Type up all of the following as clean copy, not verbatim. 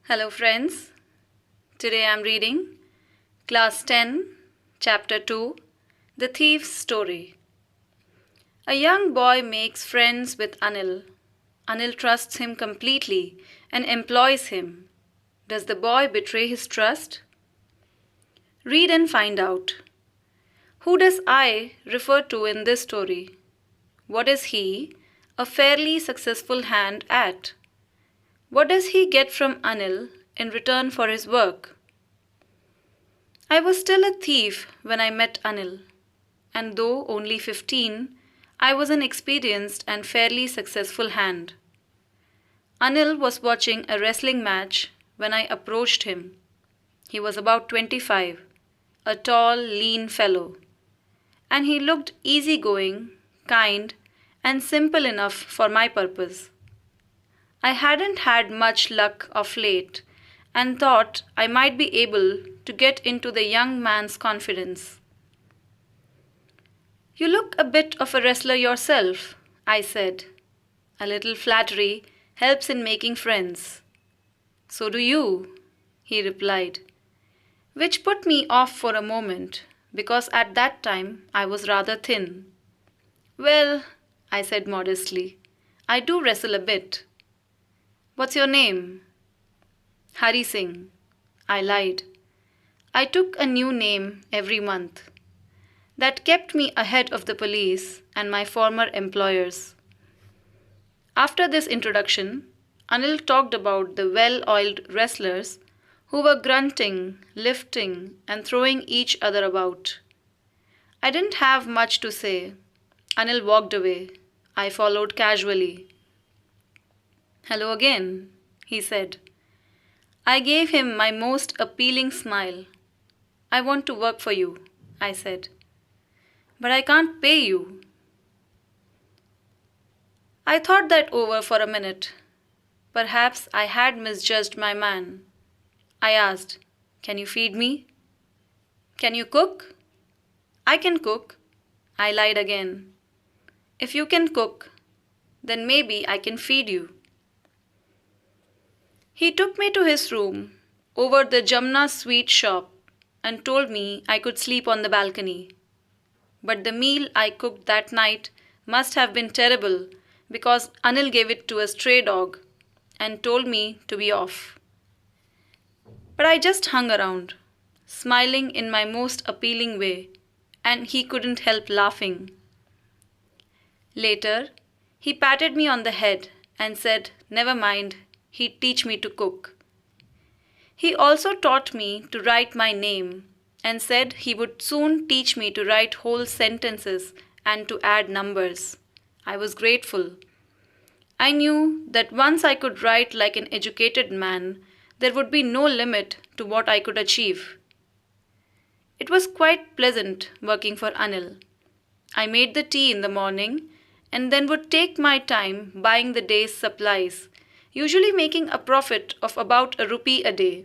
Hello friends, today I am reading Class 10, Chapter 2, The Thief's Story. A young boy makes friends with Anil. Anil trusts him completely and employs him. Does the boy betray his trust? Read and find out. Who does I refer to in this story? What is he, a fairly successful hand at? What does he get from Anil in return for his work? I was still a thief when I met Anil, and though only 15, I was an experienced and fairly successful hand. Anil was watching a wrestling match when I approached him. He was about 25, a tall, lean fellow, and he looked easygoing, kind, and simple enough for my purpose. I hadn't had much luck of late and thought I might be able to get into the young man's confidence. "You look a bit of a wrestler yourself," I said. A little flattery helps in making friends. "So do you," he replied, which put me off for a moment because at that time I was rather thin. "Well," I said modestly, "I do wrestle a bit." "What's your name?" "Hari Singh." I lied. I took a new name every month. That kept me ahead of the police and my former employers. After this introduction, Anil talked about the well-oiled wrestlers who were grunting, lifting, and throwing each other about. I didn't have much to say. Anil walked away. I followed casually. "Hello again," he said. I gave him my most appealing smile. "I want to work for you," I said. "But I can't pay you." I thought that over for a minute. Perhaps I had misjudged my man. I asked, "Can you feed me?" "Can you cook?" "I can cook." I lied again. "If you can cook, then maybe I can feed you." He took me to his room over the Jamna sweet shop and told me I could sleep on the balcony. But the meal I cooked that night must have been terrible because Anil gave it to a stray dog and told me to be off. But I just hung around, smiling in my most appealing way, and he couldn't help laughing. Later, he patted me on the head and said, never mind, he'd teach me to cook. He also taught me to write my name and said he would soon teach me to write whole sentences and to add numbers. I was grateful. I knew that once I could write like an educated man, there would be no limit to what I could achieve. It was quite pleasant working for Anil. I made the tea in the morning and then would take my time buying the day's supplies, usually making a profit of about ₹1 a day.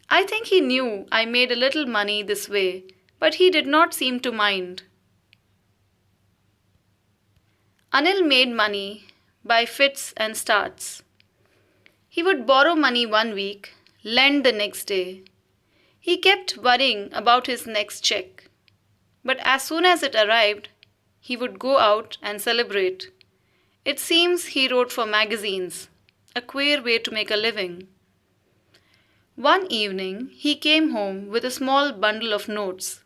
I think he knew I made a little money this way, but he did not seem to mind. Anil made money by fits and starts. He would borrow money one week, lend the next day. He kept worrying about his next check. But as soon as it arrived, he would go out and celebrate. It seems he wrote for magazines. A queer way to make a living. One evening, he came home with a small bundle of notes,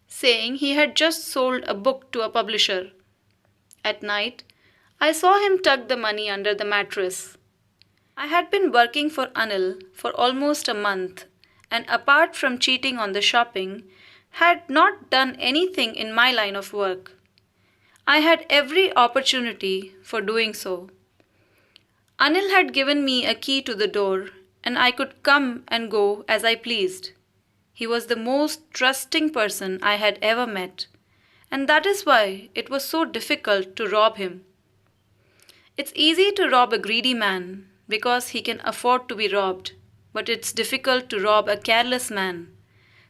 saying he had just sold a book to a publisher. At night, I saw him tuck the money under the mattress. I had been working for Anil for almost a month, and apart from cheating on the shopping, had not done anything in my line of work. I had every opportunity for doing so. Anil had given me a key to the door, and I could come and go as I pleased. He was the most trusting person I had ever met, and that is why it was so difficult to rob him. It's easy to rob a greedy man because he can afford to be robbed, but it's difficult to rob a careless man.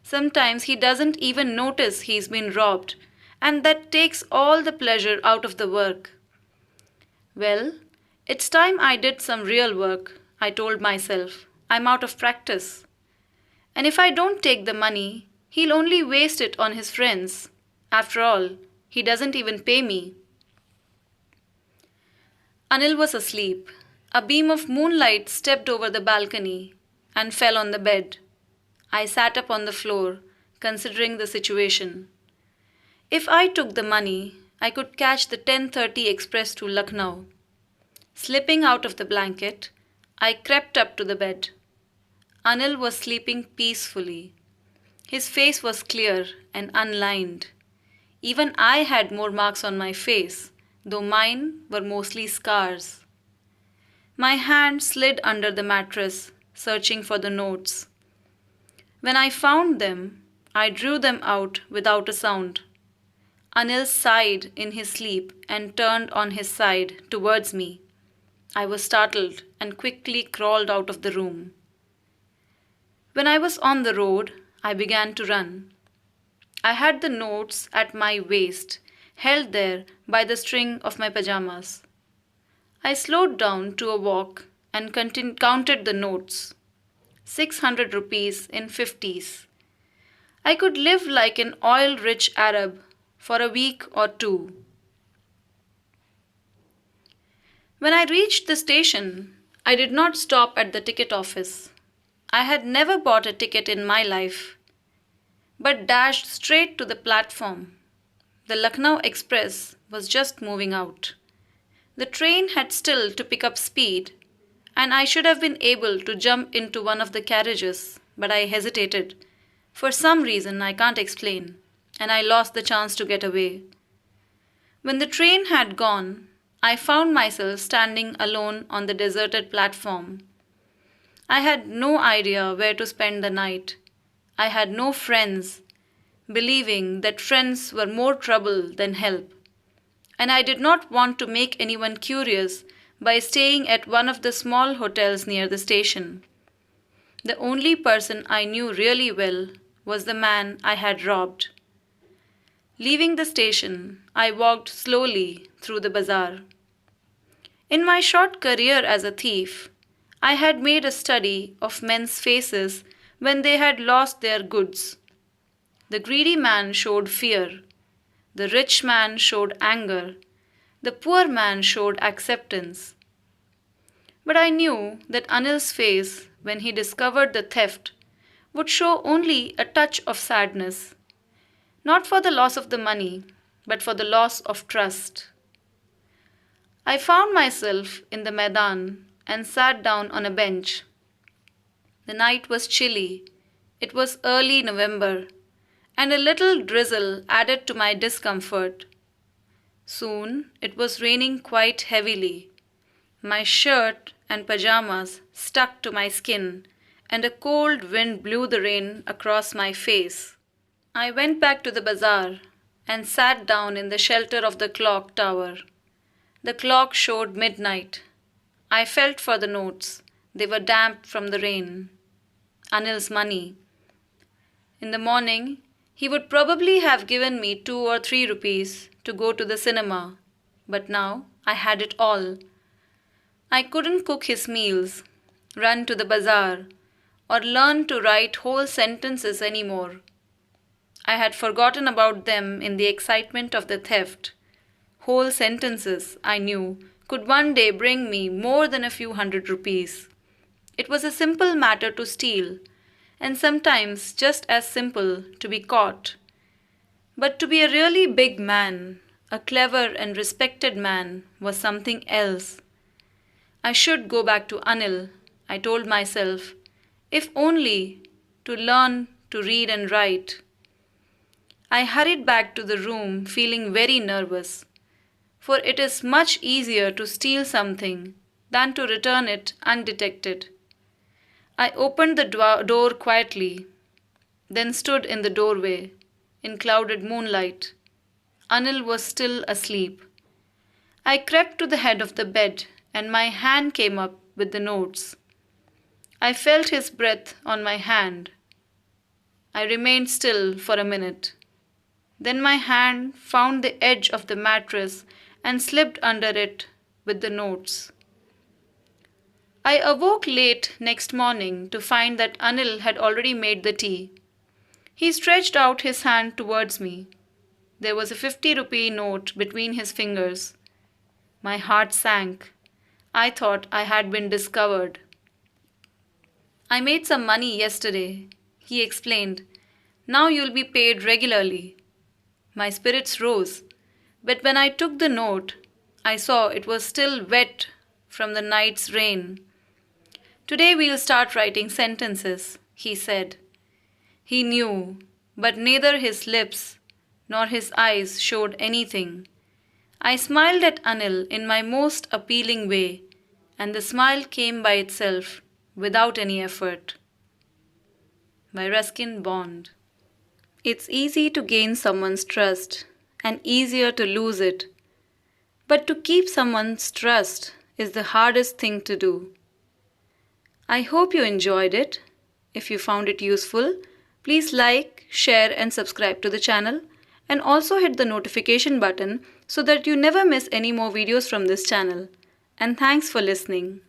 Sometimes he doesn't even notice he's been robbed, and that takes all the pleasure out of the work. Well, it's time I did some real work, I told myself. I'm out of practice. And if I don't take the money, he'll only waste it on his friends. After all, he doesn't even pay me. Anil was asleep. A beam of moonlight stepped over the balcony and fell on the bed. I sat up on the floor, considering the situation. If I took the money, I could catch the 10:30 express to Lucknow. Slipping out of the blanket, I crept up to the bed. Anil was sleeping peacefully. His face was clear and unlined. Even I had more marks on my face, though mine were mostly scars. My hand slid under the mattress, searching for the notes. When I found them, I drew them out without a sound. Anil sighed in his sleep and turned on his side towards me. I was startled and quickly crawled out of the room. When I was on the road, I began to run. I had the notes at my waist, held there by the string of my pajamas. I slowed down to a walk and counted the notes. 600 rupees in 50s. I could live like an oil-rich Arab for a week or two. When I reached the station, I did not stop at the ticket office. I had never bought a ticket in my life, but dashed straight to the platform. The Lucknow Express was just moving out. The train had still to pick up speed, and I should have been able to jump into one of the carriages, but I hesitated. For some reason I can't explain, and I lost the chance to get away. When the train had gone, I found myself standing alone on the deserted platform. I had no idea where to spend the night. I had no friends, believing that friends were more trouble than help. And I did not want to make anyone curious by staying at one of the small hotels near the station. The only person I knew really well was the man I had robbed. Leaving the station, I walked slowly through the bazaar. In my short career as a thief, I had made a study of men's faces when they had lost their goods. The greedy man showed fear. The rich man showed anger. The poor man showed acceptance. But I knew that Anil's face, when he discovered the theft, would show only a touch of sadness, not for the loss of the money, but for the loss of trust. I found myself in the Maidan and sat down on a bench. The night was chilly. It was early November, and a little drizzle added to my discomfort. Soon it was raining quite heavily. My shirt and pajamas stuck to my skin, and a cold wind blew the rain across my face. I went back to the bazaar and sat down in the shelter of the clock tower. The clock showed midnight. I felt for the notes. They were damp from the rain. Anil's money. In the morning, he would probably have given me 2 or 3 rupees to go to the cinema, but now I had it all. I couldn't cook his meals, run to the bazaar, or learn to write whole sentences anymore. I had forgotten about them in the excitement of the theft. Whole sentences, I knew, could one day bring me more than a few hundred rupees. It was a simple matter to steal, and sometimes just as simple to be caught. But to be a really big man, a clever and respected man, was something else. I should go back to Anil, I told myself, if only to learn to read and write. I hurried back to the room feeling very nervous, for it is much easier to steal something than to return it undetected. I opened the door quietly, then stood in the doorway in clouded moonlight. Anil was still asleep. I crept to the head of the bed and my hand came up with the notes. I felt his breath on my hand. I remained still for a minute. Then my hand found the edge of the mattress and slipped under it with the notes. I awoke late next morning to find that Anil had already made the tea. He stretched out his hand towards me. There was a 50-rupee note between his fingers. My heart sank. I thought I had been discovered. I made some money yesterday, he explained. Now you'll be paid regularly. My spirits rose, but when I took the note, I saw it was still wet from the night's rain. Today we'll start writing sentences, he said. He knew, but neither his lips nor his eyes showed anything. I smiled at Anil in my most appealing way, and the smile came by itself, without any effort. By Ruskin Bond. It's easy to gain someone's trust and easier to lose it. But to keep someone's trust is the hardest thing to do. I hope you enjoyed it. If you found it useful, please like, share and subscribe to the channel, and also hit the notification button so that you never miss any more videos from this channel. And thanks for listening.